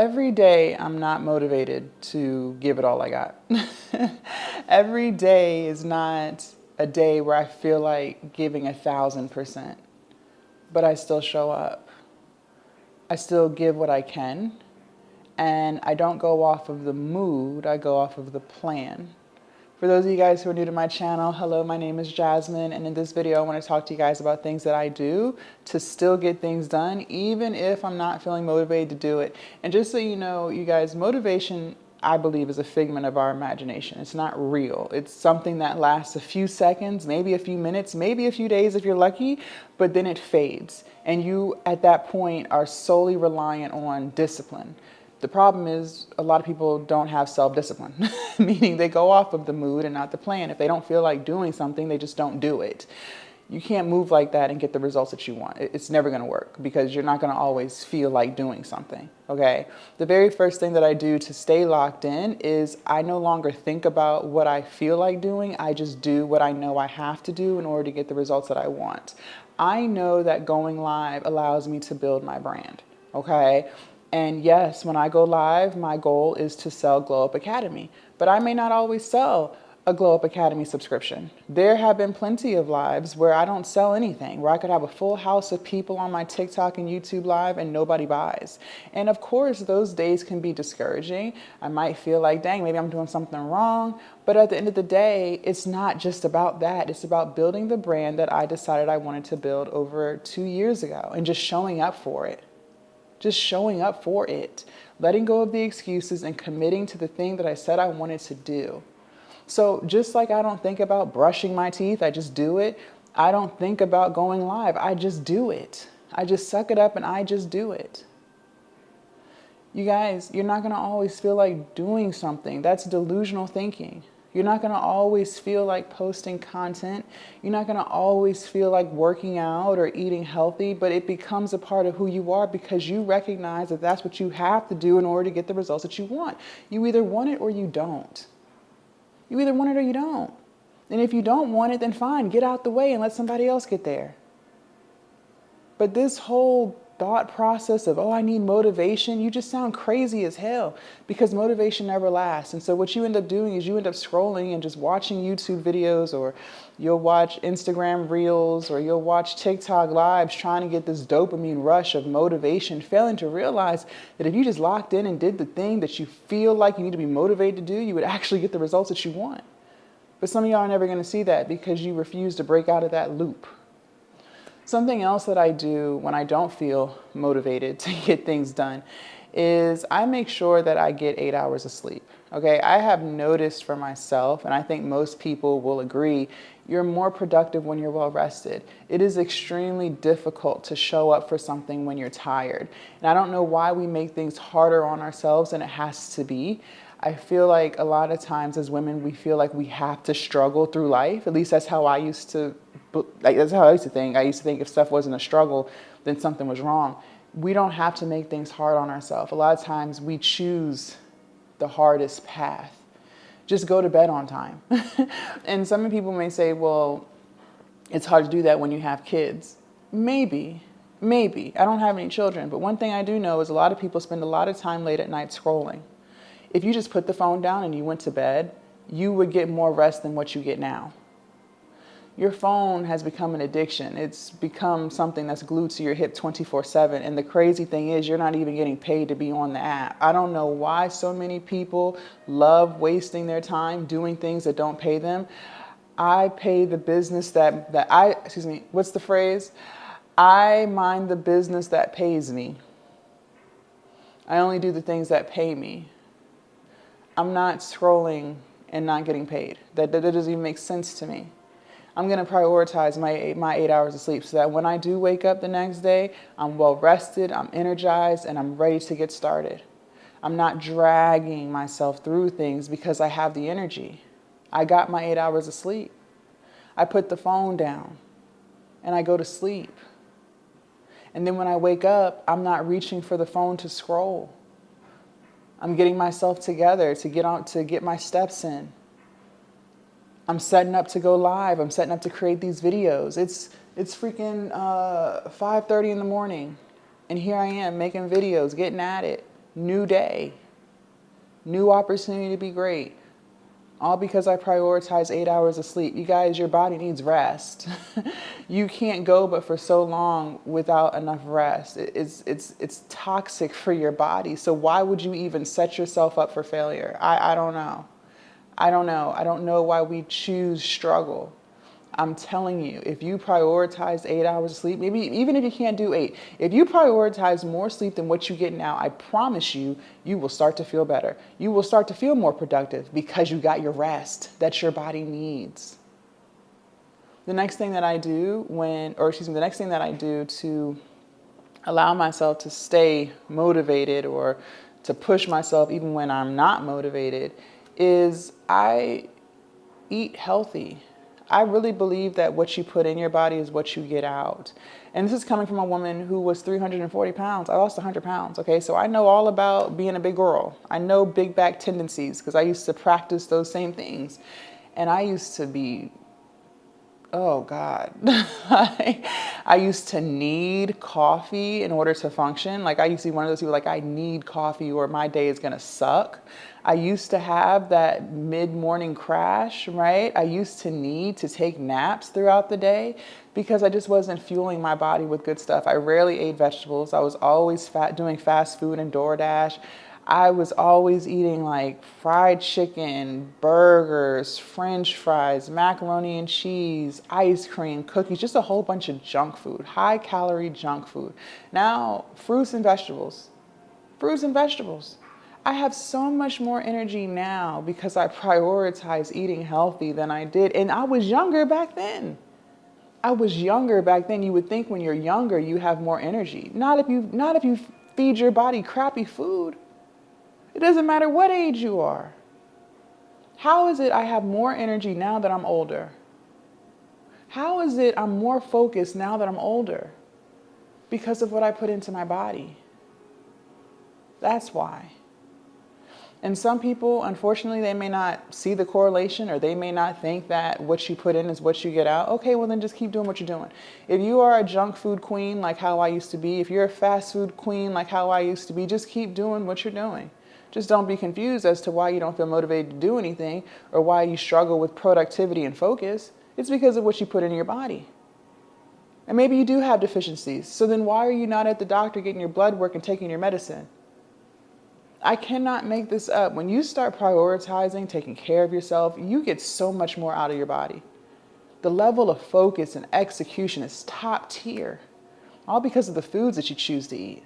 Every day I'm not motivated to give it all I got. Every day is not a day where I feel like giving 1,000%, but I still show up. I still give what I can, and I don't go off of the mood, I go off of the plan. For those of you guys who are new to my channel, hello, my name is Jasmine, and in this video I want to talk to you guys about things that I do to still get things done, even if I'm not feeling motivated to do it. And just so you know, you guys, motivation, I believe, is a figment of our imagination. It's not real. It's something that lasts a few seconds, maybe a few minutes, maybe a few days if you're lucky, but then it fades. And you, at that point, are solely reliant on discipline. The problem is a lot of people don't have self-discipline, meaning they go off of the mood and not the plan. If they don't feel like doing something, they just don't do it. You can't move like that and get the results that you want. It's never going to work because you're not going to always feel like doing something, okay? The very first thing that I do to stay locked in is I no longer think about what I feel like doing. I just do what I know I have to do in order to get the results that I want. I know that going live allows me to build my brand, okay? And yes, when I go live, my goal is to sell Glow Up Academy, but I may not always sell a Glow Up Academy subscription. There have been plenty of lives where I don't sell anything, where I could have a full house of people on my TikTok and YouTube live and nobody buys. And of course, those days can be discouraging. I might feel like, dang, maybe I'm doing something wrong. But at the end of the day, it's not just about that. It's about building the brand that I decided I wanted to build over 2 years ago and just showing up for it. Just showing up for it, letting go of the excuses and committing to the thing that I said I wanted to do. So just like I don't think about brushing my teeth, I just do it. I don't think about going live, I just do it. I just suck it up and I just do it. You guys, you're not gonna always feel like doing something. That's delusional thinking. You're not going to always feel like posting content. You're not going to always feel like working out or eating healthy, but it becomes a part of who you are because you recognize that that's what you have to do in order to get the results that you want. You either want it or you don't. You either want it or you don't. And if you don't want it, then fine, get out the way and let somebody else get there. But this whole thought process of, oh, I need motivation, you just sound crazy as hell because motivation never lasts. And so what you end up doing is you end up scrolling and just watching YouTube videos, or you'll watch Instagram reels, or you'll watch TikTok lives trying to get this dopamine rush of motivation, failing to realize that if you just locked in and did the thing that you feel like you need to be motivated to do, you would actually get the results that you want. But some of y'all are never going to see that because you refuse to break out of that loop. Something else that I do when I don't feel motivated to get things done is I make sure that I get 8 hours of sleep. Okay, I have noticed for myself, and I think most people will agree, you're more productive when you're well rested. It is extremely difficult to show up for something when you're tired. And I don't know why we make things harder on ourselves than it has to be. I feel like a lot of times as women, we feel like we have to struggle through life. At least that's how I used to, that's how I used to think. I used to think if stuff wasn't a struggle, then something was wrong. We don't have to make things hard on ourselves. A lot of times we choose the hardest path. Just go to bed on time. And some people may say, well, it's hard to do that when you have kids. Maybe. I don't have any children. But one thing I do know is a lot of people spend a lot of time late at night scrolling. If you just put the phone down and you went to bed, you would get more rest than what you get now. Your phone has become an addiction. It's become something that's glued to your hip 24/7. And the crazy thing is you're not even getting paid to be on the app. I don't know why so many people love wasting their time doing things that don't pay them. I pay the business what's the phrase? I mind the business that pays me. I only do the things that pay me. I'm not scrolling and not getting paid. That doesn't even make sense to me. I'm going to prioritize my 8 hours of sleep so that when I do wake up the next day, I'm well rested, I'm energized, and I'm ready to get started. I'm not dragging myself through things because I have the energy. I got my 8 hours of sleep. I put the phone down and I go to sleep. And then when I wake up, I'm not reaching for the phone to scroll. I'm getting myself together to get my steps in. I'm setting up to go live. I'm setting up to create these videos. It's freaking 5:30 in the morning. And here I am making videos, getting at it. new day, new opportunity to be great. All because I prioritize 8 hours of sleep. You guys, your body needs rest. You can't go but for so long without enough rest. It's toxic for your body. So why would you even set yourself up for failure? I don't know. I don't know. I don't know why we choose struggle. I'm telling you, if you prioritize 8 hours of sleep, maybe even if you can't do 8, if you prioritize more sleep than what you get now, I promise you, you will start to feel better. You will start to feel more productive because you got your rest that your body needs. The next thing that I do the next thing that I do to allow myself to stay motivated or to push myself even when I'm not motivated is I eat healthy. I really believe that what you put in your body is what you get out. And this is coming from a woman who was 340 pounds. I lost 100 pounds, okay? So I know all about being a big girl. I know big back tendencies because I used to practice those same things. And I used to be, oh God, I used to need coffee in order to function. Like I used to be one of those people like, I need coffee or my day is gonna suck. I used to have that mid-morning crash, right? I used to need to take naps throughout the day because I just wasn't fueling my body with good stuff. I rarely ate vegetables. I was always doing fast food and DoorDash. I was always eating like fried chicken, burgers, French fries, macaroni and cheese, ice cream, cookies, just a whole bunch of junk food, high calorie junk food. Now, fruits and vegetables. I have so much more energy now because I prioritize eating healthy than I did. And I was younger back then. You would think when you're younger, you have more energy. Not if you feed your body crappy food. It doesn't matter what age you are. How is it I have more energy now that I'm older? How is it I'm more focused now that I'm older? Because of what I put into my body. That's why. And some people, unfortunately, they may not see the correlation or they may not think that what you put in is what you get out. Okay, well then just keep doing what you're doing. If you are a junk food queen like how I used to be, if you're a fast food queen like how I used to be, just keep doing what you're doing. Just don't be confused as to why you don't feel motivated to do anything or why you struggle with productivity and focus. It's because of what you put in your body. And maybe you do have deficiencies. So then why are you not at the doctor getting your blood work and taking your medicine? I cannot make this up. When you start prioritizing, taking care of yourself, you get so much more out of your body. The level of focus and execution is top tier. All because of the foods that you choose to eat.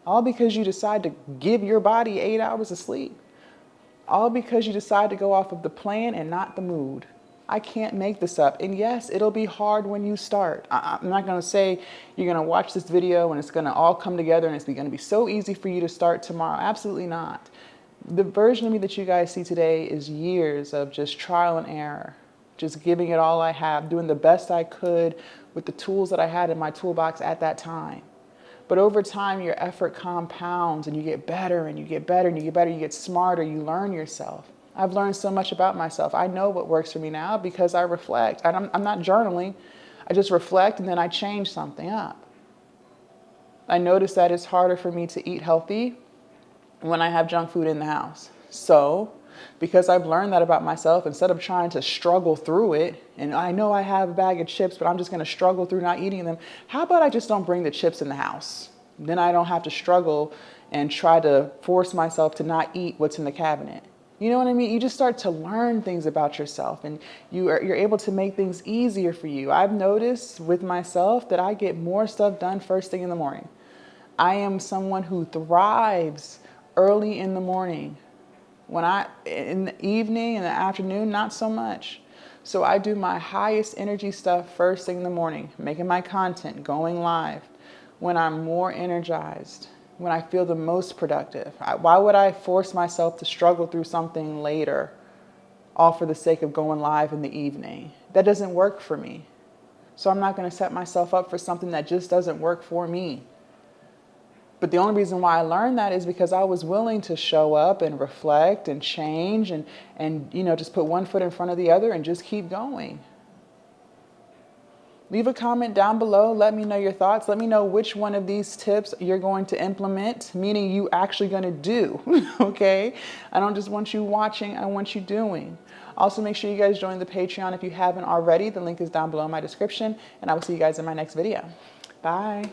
All because you decide to give your body 8 hours of sleep. All because you decide to go off of the plan and not the mood. I can't make this up. And yes, it'll be hard when you start. I'm not going to say you're going to watch this video and it's going to all come together and it's going to be so easy for you to start tomorrow. Absolutely not. The version of me that you guys see today is years of just trial and error, just giving it all I have, doing the best I could with the tools that I had in my toolbox at that time. But over time, your effort compounds and you get better and you get better and you get better, you get smarter, you learn yourself. I've learned so much about myself. I know what works for me now because I reflect. I'm not journaling. I just reflect and then I change something up. I notice that it's harder for me to eat healthy when I have junk food in the house. So, because I've learned that about myself, instead of trying to struggle through it, and I know I have a bag of chips, but I'm just going to struggle through not eating them, how about I just don't bring the chips in the house? Then I don't have to struggle and try to force myself to not eat what's in the cabinet. You know what I mean? You just start to learn things about yourself and you're able to make things easier for you. I've noticed with myself that I get more stuff done first thing in the morning. I am someone who thrives early in the morning. In the evening and the afternoon, not so much. So I do my highest energy stuff first thing in the morning, making my content, going live, when I'm more energized, when I feel the most productive. Why would I force myself to struggle through something later, all for the sake of going live in the evening? That doesn't work for me. So I'm not going to set myself up for something that just doesn't work for me. But the only reason why I learned that is because I was willing to show up and reflect and change and just put one foot in front of the other and just keep going. Leave a comment down below. Let me know your thoughts. Let me know which one of these tips you're going to implement, meaning you actually going to do, okay? I don't just want you watching, I want you doing. Also, make sure you guys join the Patreon if you haven't already. The link is down below in my description, and I will see you guys in my next video. Bye.